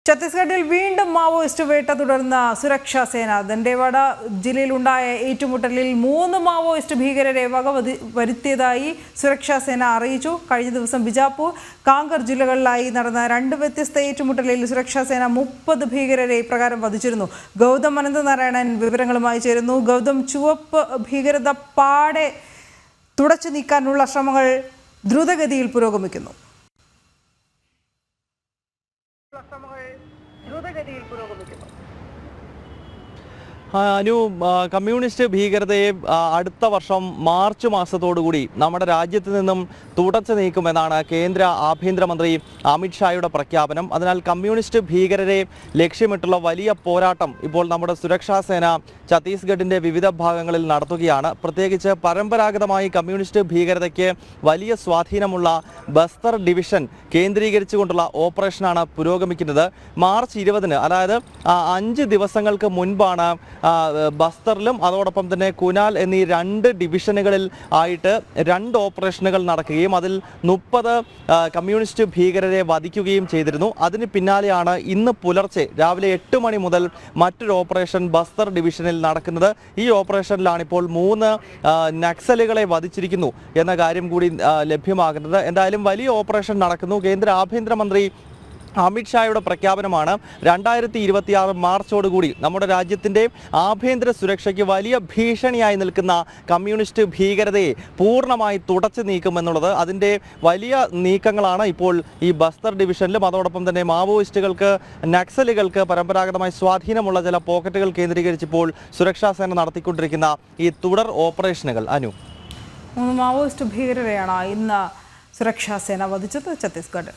ഛത്തീസ്ഗഡിൽ വീണ്ടും മാവോയിസ്റ്റ് വേട്ട തുടർന്ന സുരക്ഷാ സേന. ദണ്ഡേവാഡ ജില്ലയിലുണ്ടായ ഏറ്റുമുട്ടലിൽ 3 മാവോയിസ്റ്റ് ഭീകരരെ വരുത്തിയതായി സുരക്ഷാ സേന അറിയിച്ചു. കഴിഞ്ഞ ദിവസം ബിജാപൂർ, കാങ്കർ ജില്ലകളിലായി നടന്ന 2 വ്യത്യസ്ത ഏറ്റുമുട്ടലിൽ സുരക്ഷാ സേന 30 ഭീകരരെ ഇപ്രകാരം വധിച്ചിരുന്നു. ഗൗതം അനന്തനാരായണൻ വിവരങ്ങളുമായി ചേരുന്നു. ഗൗതം, ചുവപ്പ് ഭീകരത പാടെ തുടച്ചു നീക്കാനുള്ള ശ്രമങ്ങൾ ദ്രുതഗതിയിൽ പുരോഗമിക്കുന്നു. അനു, കമ്മ്യൂണിസ്റ്റ് ഭീകരതയെ അടുത്ത വർഷം മാർച്ച് മാസത്തോടുകൂടി നമ്മുടെ രാജ്യത്ത് നിന്നും തുടച്ചു നീക്കുമെന്നാണ് കേന്ദ്ര ആഭ്യന്തരമന്ത്രി അമിത്ഷായുടെ പ്രഖ്യാപനം. അതിനാൽ കമ്മ്യൂണിസ്റ്റ് ഭീകരരെ ലക്ഷ്യമിട്ടുള്ള വലിയ പോരാട്ടം ഇപ്പോൾ നമ്മുടെ സുരക്ഷാ സേന ഛത്തീസ്ഗഡിൻ്റെ വിവിധ ഭാഗങ്ങളിൽ നടത്തുകയാണ്. പ്രത്യേകിച്ച് പരമ്പരാഗതമായി കമ്മ്യൂണിസ്റ്റ് ഭീകരതയ്ക്ക് വലിയ സ്വാധീനമുള്ള ബസ്തർ ഡിവിഷൻ കേന്ദ്രീകരിച്ചുകൊണ്ടുള്ള ഓപ്പറേഷനാണ് പുരോഗമിക്കുന്നത്. മാർച്ച് 20-ന്, അതായത് 5 ദിവസങ്ങൾക്ക് മുൻപാണ് ബസ്തറിലും അതോടൊപ്പം തന്നെ കുനാൽ എന്നീ 2 ഡിവിഷനുകളിൽ ആയിട്ട് 2 ഓപ്പറേഷനുകൾ നടക്കുകയും അതിൽ 30 കമ്മ്യൂണിസ്റ്റ് ഭീകരരെ വധിക്കുകയും ചെയ്തിരുന്നു. അതിന് പിന്നാലെയാണ് ഇന്ന് പുലർച്ചെ രാവിലെ 8 മണി മുതൽ മറ്റൊരു ഓപ്പറേഷൻ ബസ്തർ ഡിവിഷനിൽ നടക്കുന്നത്. ഈ ഓപ്പറേഷനിലാണ് ഇപ്പോൾ 3 നക്സലുകളെ വധിച്ചിരിക്കുന്നു എന്ന കാര്യം കൂടി ലഭ്യമാകുന്നത്. എന്തായാലും വലിയ ഓപ്പറേഷൻ നടക്കുന്നു. കേന്ദ്ര ആഭ്യന്തരമന്ത്രി അമിത്ഷായുടെ പ്രഖ്യാപനമാണ് 2026 മാർച്ചോടുകൂടി നമ്മുടെ രാജ്യത്തിൻ്റെ ആഭ്യന്തര സുരക്ഷയ്ക്ക് വലിയ ഭീഷണിയായി നിൽക്കുന്ന കമ്മ്യൂണിസ്റ്റ് ഭീകരതയെ പൂർണ്ണമായി തുടച്ചു നീക്കുമെന്നുള്ളത്. അതിൻ്റെ വലിയ നീക്കങ്ങളാണ് ഇപ്പോൾ ഈ ബസ്തർ ഡിവിഷനിലും അതോടൊപ്പം തന്നെ മാവോയിസ്റ്റുകൾക്ക്, നക്സലുകൾക്ക് പരമ്പരാഗതമായി സ്വാധീനമുള്ള ചില പോക്കറ്റുകൾ കേന്ദ്രീകരിച്ചിപ്പോൾ സുരക്ഷാ സേന നടത്തിക്കൊണ്ടിരിക്കുന്ന ഈ തുടർ ഓപ്പറേഷനുകൾ. അനു, 3 മാവോയിസ്റ്റ് ഭീകരരെയാണ് ഇന്ന് സുരക്ഷാ സേന വധിച്ചത് ഛത്തീസ്ഗഡ്.